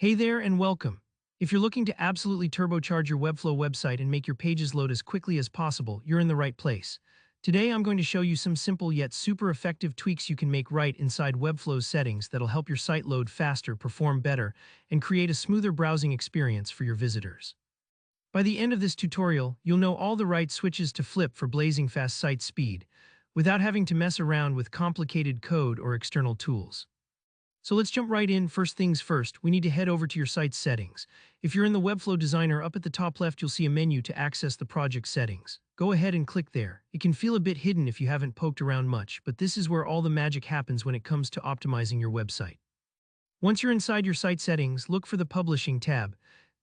Hey there and welcome. If you're looking to absolutely turbocharge your Webflow website and make your pages load as quickly as possible, you're in the right place. Today I'm going to show you some simple yet super effective tweaks you can make right inside Webflow's settings that'll help your site load faster, perform better, and create a smoother browsing experience for your visitors. By the end of this tutorial, you'll know all the right switches to flip for blazing fast site speed, without having to mess around with complicated code or external tools. So let's jump right in. First things first, we need to head over to your site's settings. If you're in the Webflow Designer, up at the top left you'll see a menu to access the project settings. Go ahead and click there. It can feel a bit hidden if you haven't poked around much, but this is where all the magic happens when it comes to optimizing your website. Once you're inside your site settings, look for the Publishing tab.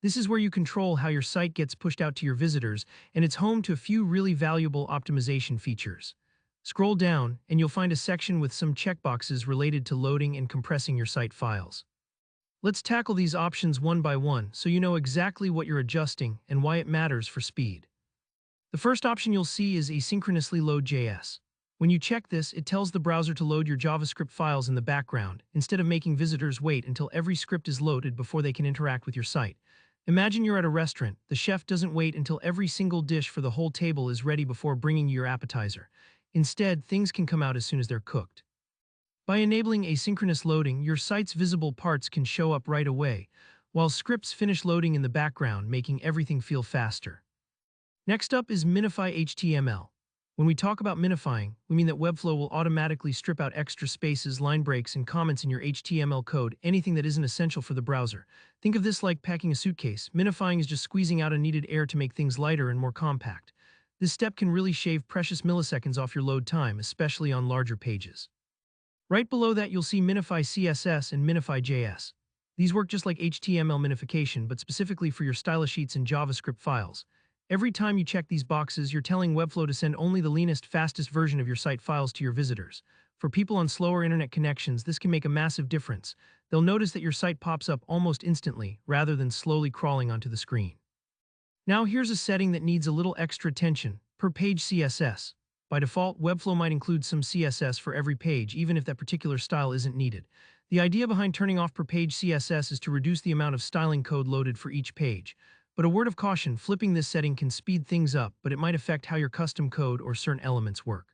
This is where you control how your site gets pushed out to your visitors, and it's home to a few really valuable optimization features. Scroll down, and you'll find a section with some checkboxes related to loading and compressing your site files. Let's tackle these options one by one so you know exactly what you're adjusting and why it matters for speed. The first option you'll see is asynchronously load JS. When you check this, it tells the browser to load your JavaScript files in the background, instead of making visitors wait until every script is loaded before they can interact with your site. Imagine you're at a restaurant. The chef doesn't wait until every single dish for the whole table is ready before bringing you your appetizer. Instead, things can come out as soon as they're cooked. By enabling asynchronous loading, your site's visible parts can show up right away, while scripts finish loading in the background, making everything feel faster. Next up is Minify HTML. When we talk about minifying, we mean that Webflow will automatically strip out extra spaces, line breaks, and comments in your HTML code, anything that isn't essential for the browser. Think of this like packing a suitcase. Minifying is just squeezing out unneeded air to make things lighter and more compact. This step can really shave precious milliseconds off your load time, especially on larger pages. Right below that, you'll see Minify CSS and Minify JS. These work just like HTML minification, but specifically for your style sheets and JavaScript files. Every time you check these boxes, you're telling Webflow to send only the leanest, fastest version of your site files to your visitors. For people on slower internet connections, this can make a massive difference. They'll notice that your site pops up almost instantly, rather than slowly crawling onto the screen. Now here's a setting that needs a little extra attention: per page CSS. By default, Webflow might include some CSS for every page, even if that particular style isn't needed. The idea behind turning off per page CSS is to reduce the amount of styling code loaded for each page. But a word of caution: flipping this setting can speed things up, but it might affect how your custom code or certain elements work.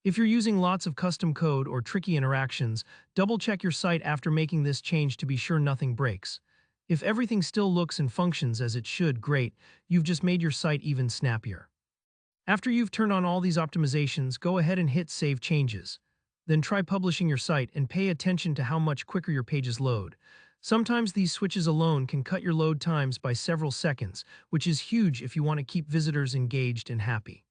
If you're using lots of custom code or tricky interactions, double-check your site after making this change to be sure nothing breaks. If everything still looks and functions as it should, great, you've just made your site even snappier. After you've turned on all these optimizations, go ahead and hit Save Changes. Then try publishing your site and pay attention to how much quicker your pages load. Sometimes these switches alone can cut your load times by several seconds, which is huge if you want to keep visitors engaged and happy.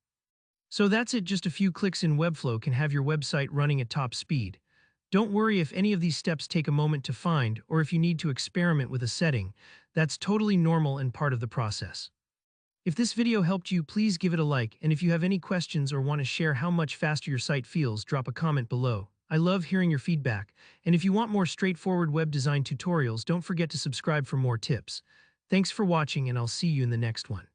So that's it. Just a few clicks in Webflow can have your website running at top speed. Don't worry if any of these steps take a moment to find, or if you need to experiment with a setting. That's totally normal and part of the process. If this video helped you, please give it a like, and if you have any questions or want to share how much faster your site feels, drop a comment below. I love hearing your feedback, and if you want more straightforward web design tutorials, don't forget to subscribe for more tips. Thanks for watching, and I'll see you in the next one.